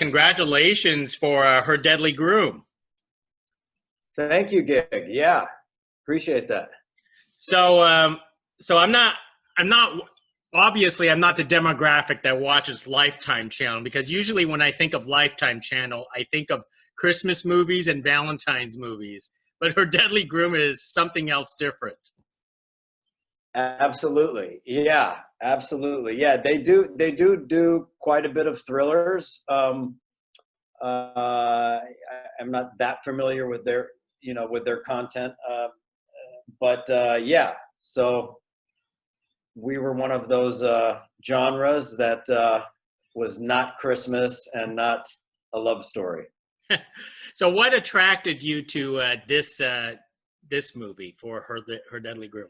congratulations for Her Deadly Groom. Thank you, Gig. Yeah, appreciate that. So obviously I'm not the demographic that watches Lifetime Channel, because usually when I think of Lifetime Channel, I think of Christmas movies and Valentine's movies. But Her Deadly Groom is something else different. Absolutely. Yeah, absolutely. Yeah, they do quite a bit of thrillers. I'm not that familiar with their content. But yeah, so we were one of those genres that was not Christmas and not a love story. So what attracted you to this movie for Her Deadly Groom?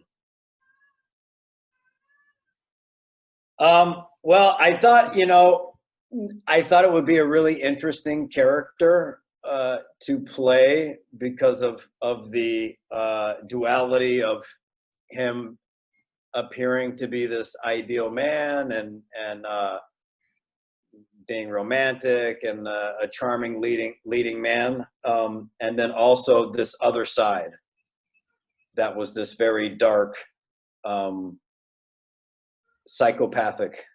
Well, I thought it would be a really interesting character to play because of the duality of him appearing to be this ideal man and being romantic and a charming leading man, and then also this other side that was this very dark, psychopathic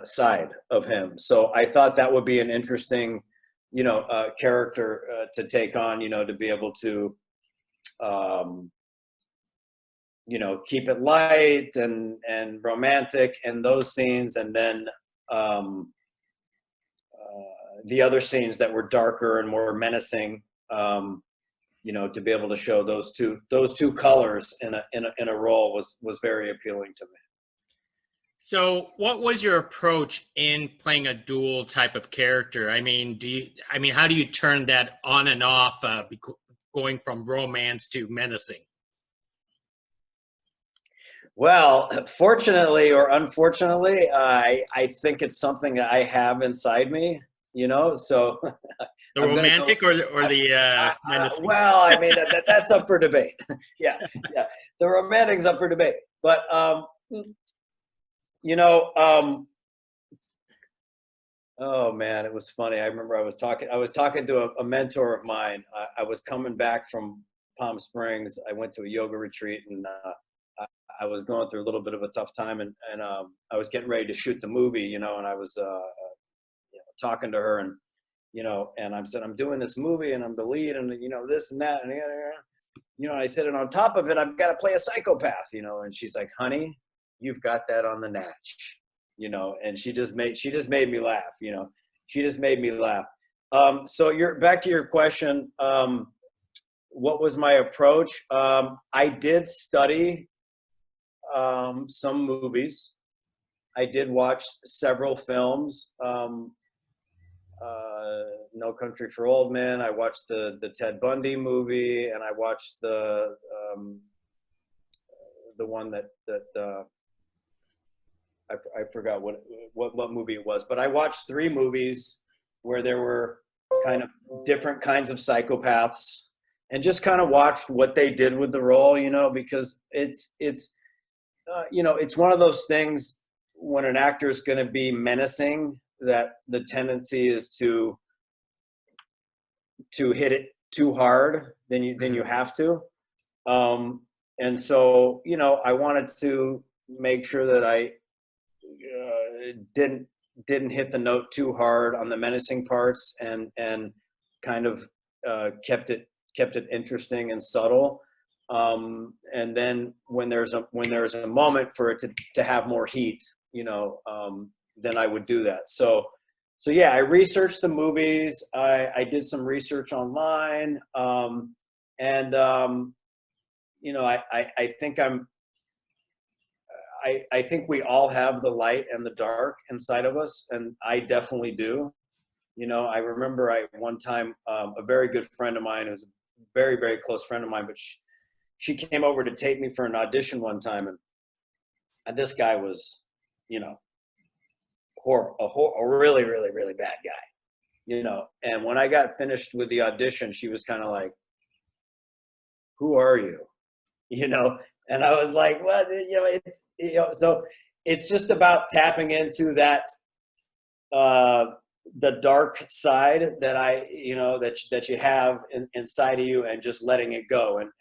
side of him. So I thought that would be an interesting, character to take on, to be able to, keep it light and romantic in those scenes, and then the other scenes that were darker and more menacing, to be able to show those two colors in a role was very appealing to me. So what was your approach in playing a dual type of character? How do you turn that on and off, going from romance to menacing? Well, fortunately or unfortunately, I think it's something that I have inside me, so The romantic or the menacing? well, that's up for debate. Yeah, yeah. The romantic's up for debate. But, oh man, it was funny. I remember I was talking to a mentor of mine. I was coming back from Palm Springs. I went to a yoga retreat, and I was going through a little bit of a tough time, and I was getting ready to shoot the movie, and I was talking to her, and and I said, I'm doing this movie and I'm the lead, and this and that, and I said, and on top of it, I've got to play a psychopath, and she's like, honey, you've got that on the natch, and she just made me laugh, she just made me laugh. So you're back to your question. What was my approach? I did study some movies. I did watch several films. No Country for Old Men. I watched the Ted Bundy movie, and I watched the one that I forgot what movie it was, but I watched 3 movies where there were kind of different kinds of psychopaths, and just kind of watched what they did with the role, because it's one of those things when an actor is going to be menacing, that the tendency is to hit it too hard than you have to. And so, I wanted to make sure that I didn't hit the note too hard on the menacing parts, and kind of kept it interesting and subtle. And then when there's a moment for it to have more heat, then I would do that. So yeah, I researched the movies. I did some research online, and I think we all have the light and the dark inside of us, and I definitely do. I remember one time, a very good friend of mine, who's a very, very close friend of mine, but she came over to take me for an audition one time, and this guy was, a really, really, really bad guy, and when I got finished with the audition, she was kind of like, who are you? And I was like, well, so it's just about tapping into that, the dark side that that you have inside of you, and just letting it go, and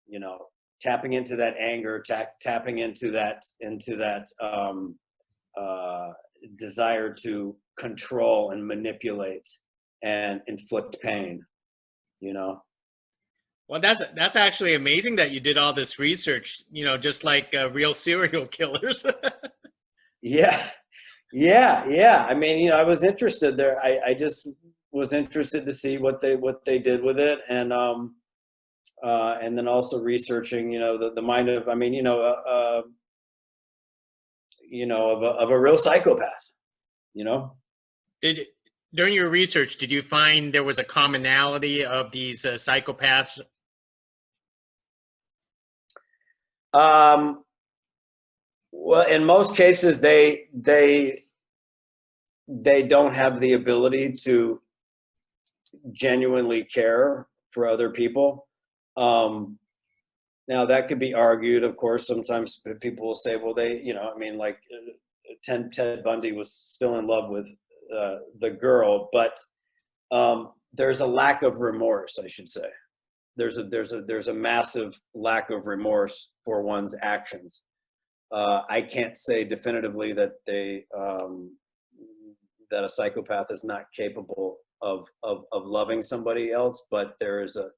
you know, tapping into that anger, tapping into that desire to control and manipulate and inflict pain, you know. Well, that's actually amazing that you did all this research, just like real serial killers. Yeah, yeah. I mean, I was interested there. I just was interested to see what they did with it, and then also researching, the mind of, I mean, of a real psychopath, you know. Did During your research, did you find there was a commonality of these psychopaths? Well, in most cases, they don't have the ability to genuinely care for other people. Now that could be argued, of course. Sometimes people will say, well, I mean, like Ted Bundy was still in love with the girl, but there's a lack of remorse, I should say. There's a massive lack of remorse for one's actions. I can't say definitively that that a psychopath is not capable of loving somebody else, but there's a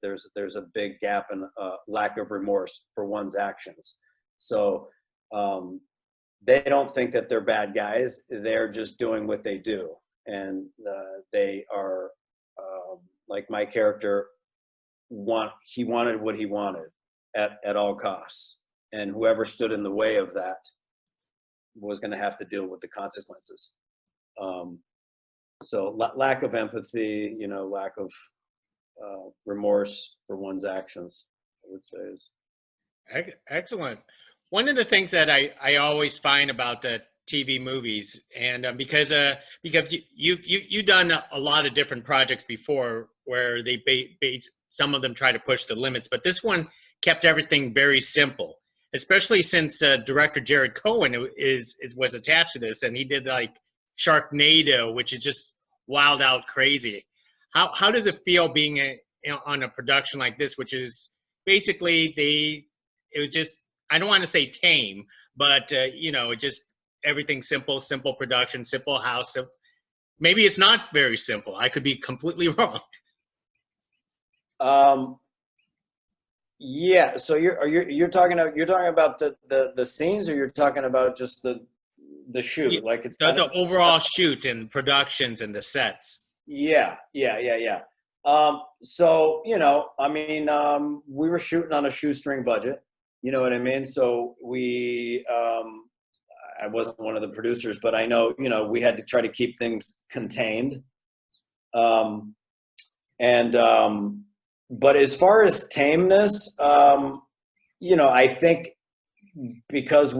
big gap in lack of remorse for one's actions. So they don't think that they're bad guys. They're just doing what they do, and they are like my character. He wanted what he wanted at all costs, and whoever stood in the way of that was going to have to deal with the consequences. So lack of empathy, lack of remorse for one's actions, I would say is. Excellent. One of the things that I always find about the TV movies, and because you've done a lot of different projects before where they some of them try to push the limits, but this one kept everything very simple, especially since director Jared Cohen was attached to this, and he did like Sharknado, which is just wild out crazy. How does it feel being on a production like this, which is basically it was just, I don't want to say tame, but it just everything simple production, simple house. Maybe it's not very simple. I could be completely wrong. Yeah. So you're talking about the scenes, or you're talking about just the shoot? Yeah, like it's the overall shoot and productions and the sets. Yeah. So I mean, we were shooting on a shoestring budget. You know what I mean? So I wasn't one of the producers, but I know, we had to try to keep things contained. But as far as tameness, I think because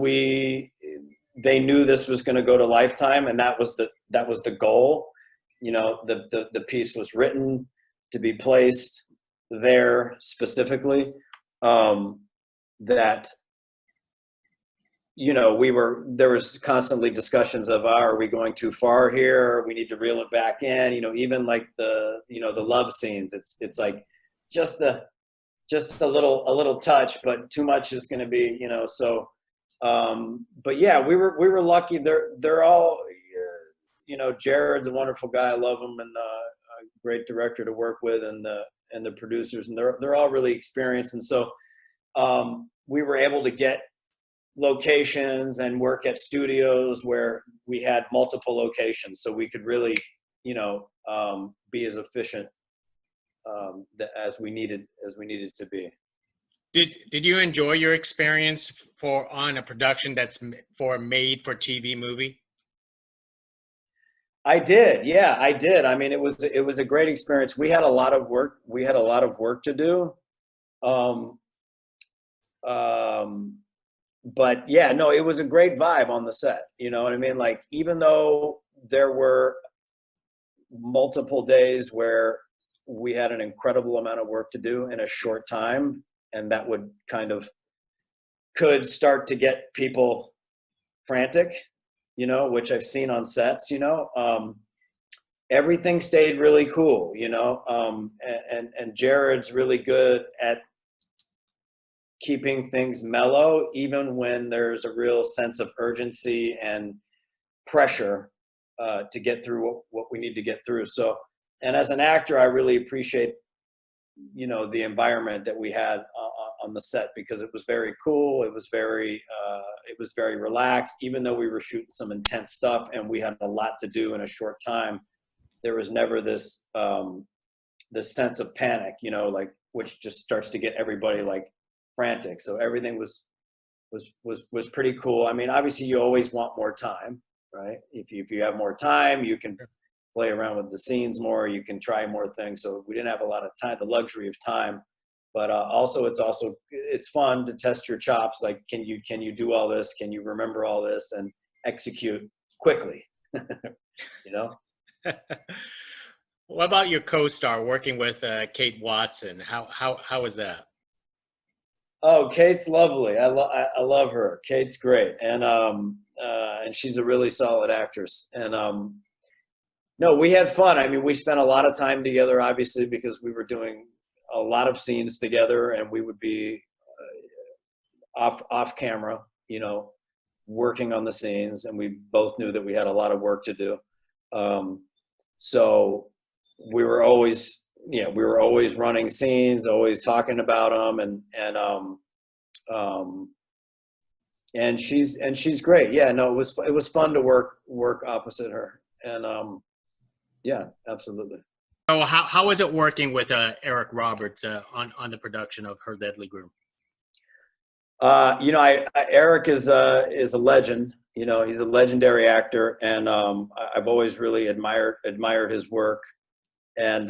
they knew this was going to go to Lifetime, and that was the goal. The piece was written to be placed there specifically. That there was constantly discussions of, are we going too far here? We need to reel it back in. Even like the love scenes. It's like just a little touch, but too much is going to be, so. But yeah, we were lucky. They're all, Jared's a wonderful guy. I love him, and a great director to work with, and the producers, and they're all really experienced. And so we were able to get locations and work at studios where we had multiple locations, so we could really, be as efficient as we needed to be. Did you enjoy your experience on a production that's made for TV movie? I did. Yeah, I did. I mean, it was a great experience. We had a lot of work. We had a lot of work to do. But yeah, no, it was a great vibe on the set. You know what I mean? Like, even though there were multiple days where we had an incredible amount of work to do in a short time, and that could start to get people frantic, you know, which I've seen on sets, you know, everything stayed really cool, you know, and Jared's really good at keeping things mellow, even when there's a real sense of urgency and pressure to get through what we need to get through. So, and as an actor, I really appreciate, you know, the environment that we had on the set, because it was very cool. It was very relaxed, even though we were shooting some intense stuff and we had a lot to do in a short time. There was never this this sense of panic, you know, like, which just starts to get everybody like frantic. So everything was pretty cool. I mean, obviously you always want more time, right? If you have more time, you can play around with the scenes more, you can try more things. So we didn't have a lot of time, the luxury of time, but also it's fun to test your chops. Like, can you do all this? Can you remember all this and execute quickly? You know? What about your co-star working with Kate Watson? How was that? Oh, Kate's lovely. I love her. Kate's great, and she's a really solid actress. And no, we had fun. I mean, we spent a lot of time together, obviously, because we were doing a lot of scenes together, and we would be off camera, you know, working on the scenes, and we both knew that we had a lot of work to do. So we were always, we were always running scenes, always talking about them, and she's great. Yeah, no, it was fun to work opposite her, and yeah, absolutely. So how was it working with Eric Roberts on the production of Her Deadly Groom? You know, Eric is a legend. You know, he's a legendary actor, and I've always really admired his work. And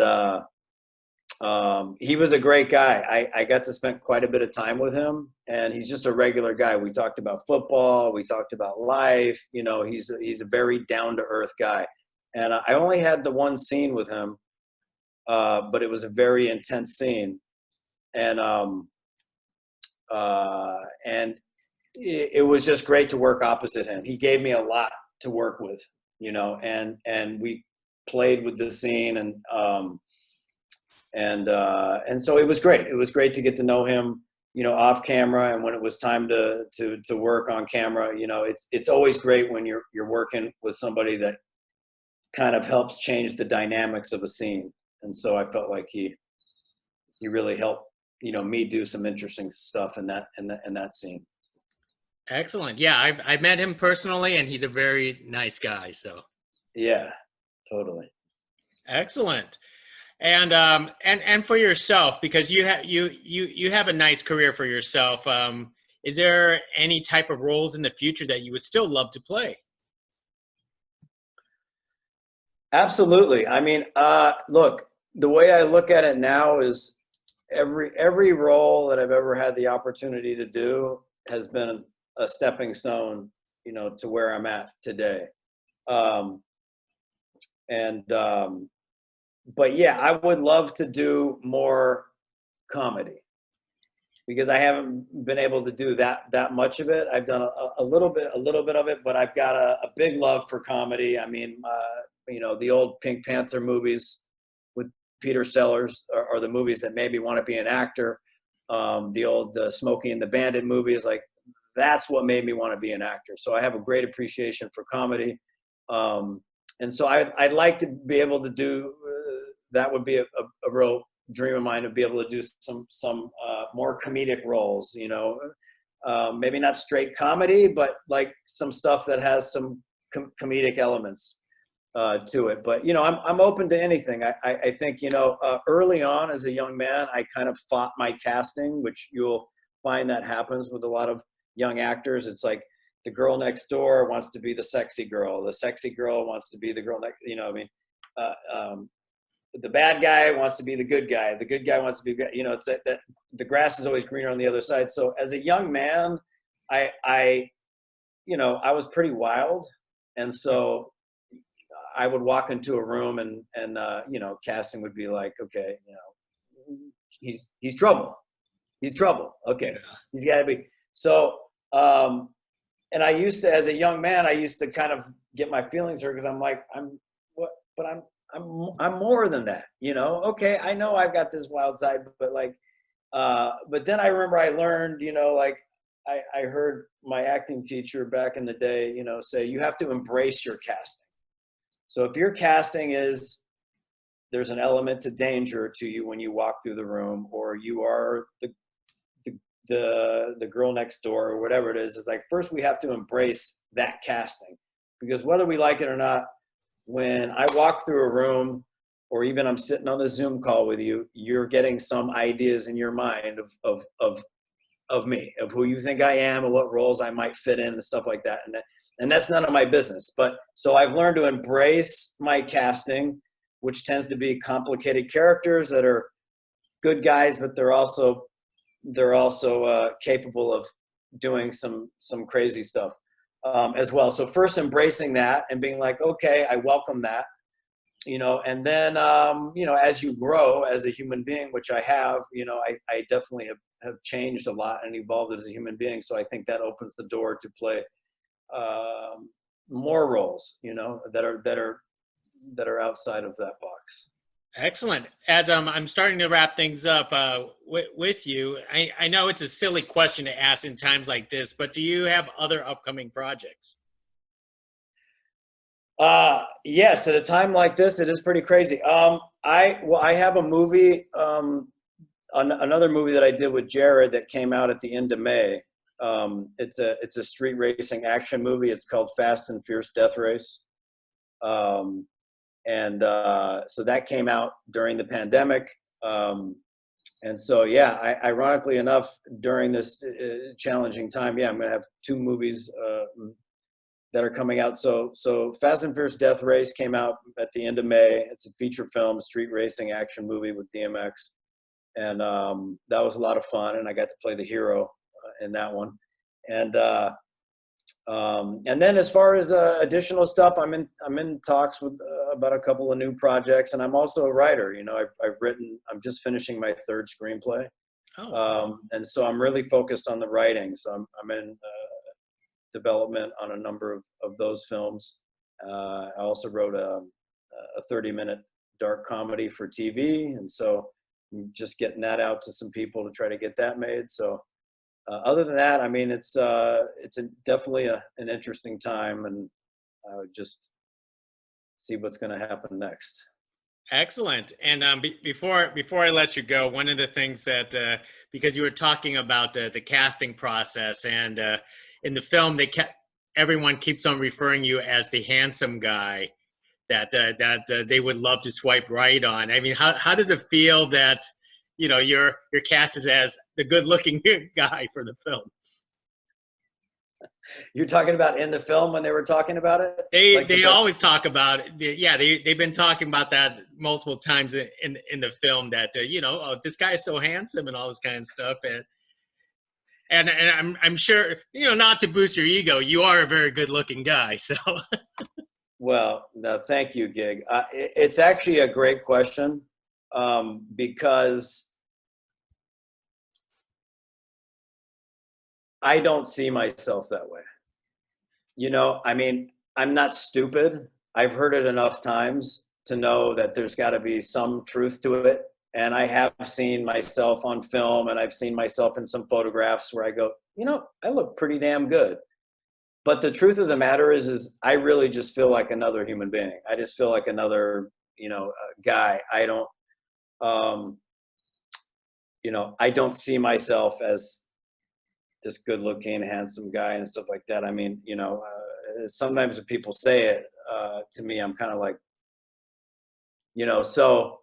he was a great guy. I got to spend quite a bit of time with him, and he's just a regular guy. We talked about football, we talked about life. You know, he's a very down to earth guy. And I only had the one scene with him, but it was a very intense scene, and it was just great to work opposite him. He gave me a lot to work with, you know, and we played with the scene, and so it was great. It was great to get to know him, you know, off camera, and when it was time to work on camera. You know, it's always great when you're working with somebody that kind of helps change the dynamics of a scene. And so I felt like he really helped, you know, me do some interesting stuff in that scene. Excellent. Yeah, I've met him personally, and he's a very nice guy. So Yeah, totally. excellent. And for yourself, because you have a nice career for yourself. Is there any type of roles in the future that you would still love to play? Absolutely. I mean, look, the way I look at it now is every role that I've ever had the opportunity to do has been a stepping stone, you know, to where I'm at today. But yeah, I would love to do more comedy, because I haven't been able to do that much of it. I've done a little bit of it, but I've got a big love for comedy. I mean, you know, the old Pink Panther movies with Peter Sellers are the movies that made me want to be an actor. The old Smokey and the Bandit movies, like, that's what made me want to be an actor. So I have a great appreciation for comedy. And so I'd like to be able to do, that would be a real dream of mine, to be able to do some more comedic roles, you know, maybe not straight comedy, but like some stuff that has some comedic elements to it. But, you know, I'm open to anything. I think, you know, early on as a young man, I kind of fought my casting, which you'll find that happens with a lot of young actors. It's like the girl next door wants to be the sexy girl. The sexy girl wants to be the girl next, you know, I mean, the bad guy wants to be the good guy. The good guy wants to be, you know, it's that the grass is always greener on the other side. So as a young man, I you know, I was pretty wild. And so I would walk into a room and you know, casting would be like, okay, you know, he's trouble. He's trouble. Okay. He's got to be. So, and I used to, as a young man, I used to kind of get my feelings hurt because I'm like, but I'm more than that, you know? Okay, I know I've got this wild side, but like, but then I remember I learned, you know, like I heard my acting teacher back in the day, you know, say you have to embrace your casting. So if your casting is, there's an element to danger to you when you walk through the room, or you are the girl next door or whatever it is, it's like, first we have to embrace that casting, because whether we like it or not, when I walk through a room, or even I'm sitting on the Zoom call with you, you're getting some ideas in your mind of me, of who you think I am and what roles I might fit in and stuff like that. And that's none of my business. But so I've learned to embrace my casting, which tends to be complicated characters that are good guys, but they're also capable of doing some crazy stuff as well. So first embracing that and being like, okay, I welcome that, you know, and then, you know, as you grow as a human being, which I have, you know, I definitely have changed a lot and evolved as a human being. So I think that opens the door to play more roles, you know, that are outside of that box. Excellent. As I'm starting to wrap things up with you, I know it's a silly question to ask in times like this, but do you have other upcoming projects? Yes, at a time like this, it is pretty crazy. I have a movie, another movie that I did with Jared that came out at the end of May. It's a street racing action movie. It's called Fast and Fierce Death Race. So that came out during the pandemic. And so, yeah, ironically enough, during this challenging time, yeah, I'm going to have two movies that are coming out. So Fast and Fierce Death Race came out at the end of May. It's a feature film, street racing action movie with DMX. And that was a lot of fun. And I got to play the hero in that one. And then as far as additional stuff, I'm in talks with about a couple of new projects, and I'm also a writer. You know, I'm just finishing my third screenplay. And so I'm really focused on the writing. So I'm in development on a number of those films. I also wrote a 30-minute dark comedy for TV, and so I'm just getting that out to some people to try to get that made. So other than that, I mean, it's definitely an interesting time, and I would just see what's going to happen next. Excellent. And before I let you go, one of the things that because you were talking about the casting process, and in the film everyone keeps on referring you as the handsome guy that they would love to swipe right on. I mean, how does it feel that, you know, you're cast as the good-looking guy for the film? You're talking about in the film when they were talking about it? They always talk about it. Yeah, they've been talking about that multiple times in the film, that you know, oh, this guy is so handsome and all this kind of stuff. And I'm sure, you know, not to boost your ego, you are a very good-looking guy. So. Well, no, thank you, Gig. It's actually a great question because I don't see myself that way. You know, I mean, I'm not stupid. I've heard it enough times to know that there's got to be some truth to it. And I have seen myself on film, and I've seen myself in some photographs where I go, you know, I look pretty damn good. But the truth of the matter is I really just feel like another human being. I just feel like another, you know, guy. I don't, you know, I don't see myself as this good-looking, handsome guy and stuff like that. I mean, you know, sometimes when people say it to me, I'm kind of like, you know, so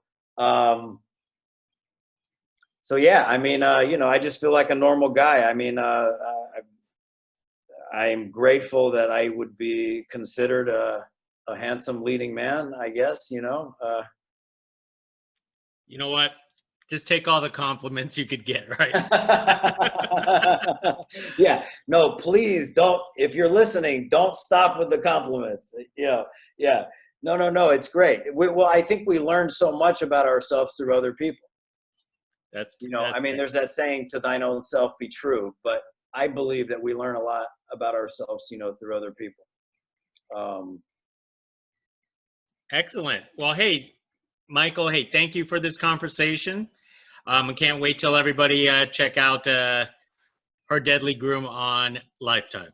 yeah. I mean, you know, I just feel like a normal guy. I mean, I'm grateful that I would be considered a handsome leading man, I guess. You know. You know what? Just take all the compliments you could get, right? Yeah. No, please don't. If you're listening, don't stop with the compliments. You know. Yeah. No. It's great. Well, I think we learn so much about ourselves through other people. I mean, there's that saying, "To thine own self be true," but I believe that we learn a lot about ourselves, you know, through other people. Excellent. Well, hey, Michael, hey, thank you for this conversation. I can't wait till everybody check out Her Deadly Groom on Lifetime.